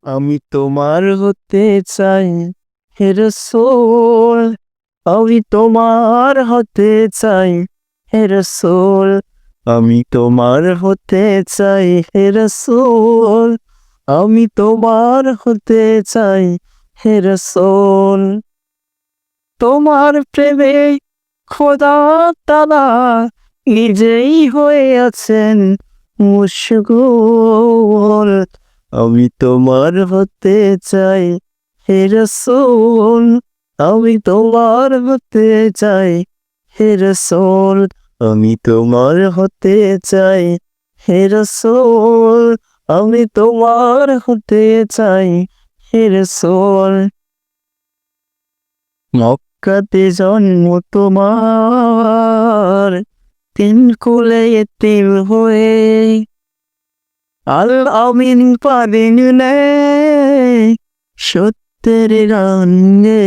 আমি তোমার হতে চাই হে রাসূল, আমি তোমার হতে চাই হে রাসূল, আমি তোমার হতে চাই হে রাসূল, আমি তোমার হতে চাই হে রাসূল। তোমার প্রেমে খোদা তাআলা নিজেই হয়ে আছেন মশগুল। আমি তোমার হতে চাই হে রাসূল, আমি তোমার হতে চাই হে রাসূল, আমি তোমার হতে চাই হে রাসূল, আমি তোমার হতে চাই হে রাসূল। মক্কাতে জন্ম তোমার, তিন কুলে এতিম হয়ে আল আমিন পারেন সত্যের রান্নে।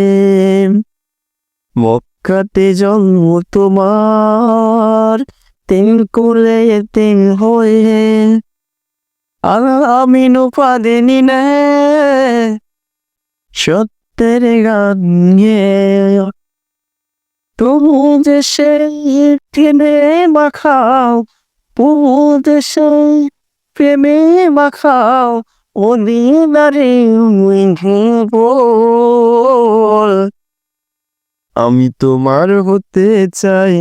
মক্কাতে জন্ম তোমার, তিন কুলে এতিম হয়ে আল আমিন পারেন সত্যের রান্নে। তবু যে সেই প্রেমে মাখাও, তবু যে সেই প্রেমে মাখাও অদিনারে বল। আমি তোমার হতে চাই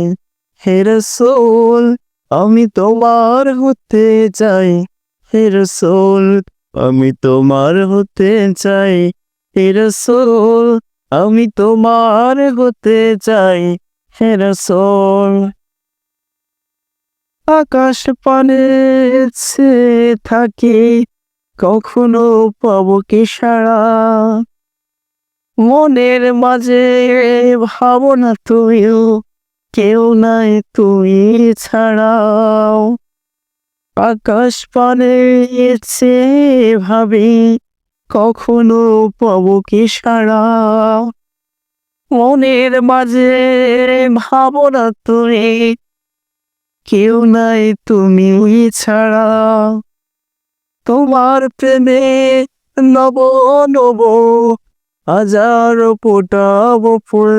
হে রাসূল, আমি তোমার হতে চাই হে রাসূল, আমি তোমার হতে চাই হে রাসূল, আমি তোমার হতে চাই হে রাসূল। আকাশ পানে চেয়ে থাকি, কখনো পাবো কি সাড়া, মনের মাঝে ভাবনা তুমিও, কেউ নাই তুমি ছাড়াও। আকাশ পানে চেয়ে ভাবি, কখনো পাবো কি সাড়া, মনের মাঝে ভাবনা তুমি, কেউ নাই তুমি ছাড়া। তোমার প্রেমে নব নব হাজার ফোটাবো ফুল।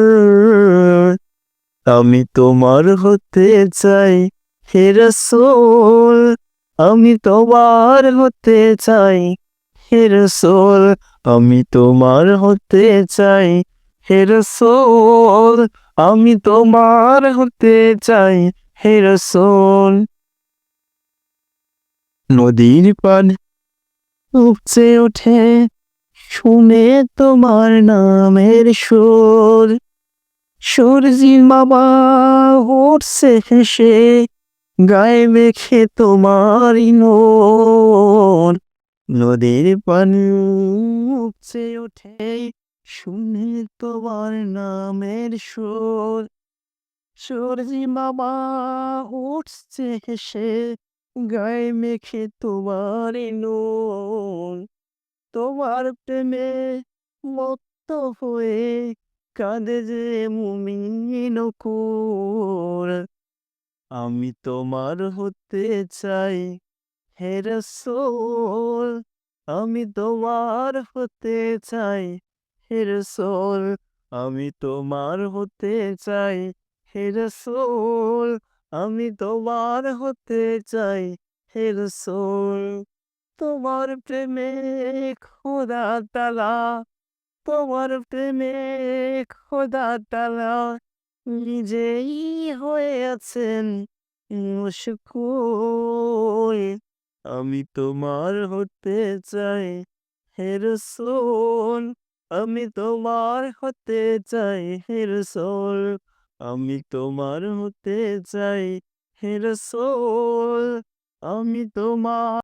আমি তোমার হতে চাই হে রাসূল, আমি তোমার হতে চাই হে রাসূল, আমি তোমার হতে চাই হে রাসূল, আমি তোমার হতে চাই হে রাসূল। নদীর পানি উপচে ওঠে শুনে তোমার নামের সুর, সূর্যি মামা উঠছে হেসে গায়ে মেখে তোমারই নূর। নদীর পানি উপচে ওঠে শুনে তোমার নামের সুর, সূর্যি মামা উঠছে হেসে গায়ে মেখে তোমারই নূর। তোমার প্রেমে মত্ত হয়ে কাঁদে যে মুমিন কুল। আমি তোমার হতে চাই হে রাসূল, আমি তোমার হতে চাই হে রাসূল, আমি তোমার হতে চাই হে রাসূল, আমি তোমার হতে চাই হে রাসূল। তোমার প্রেমে খোদা তাআলা, তোমার প্রেমে খোদা তাআলা নিজেই হয়ে আছেন মশগুল। আমি তোমার হতে চাই হে রাসূল, আমি তোমার হতে চাই হে রাসূল, আমি তোমার হতে চাই হে রাসূল, আমি তোমার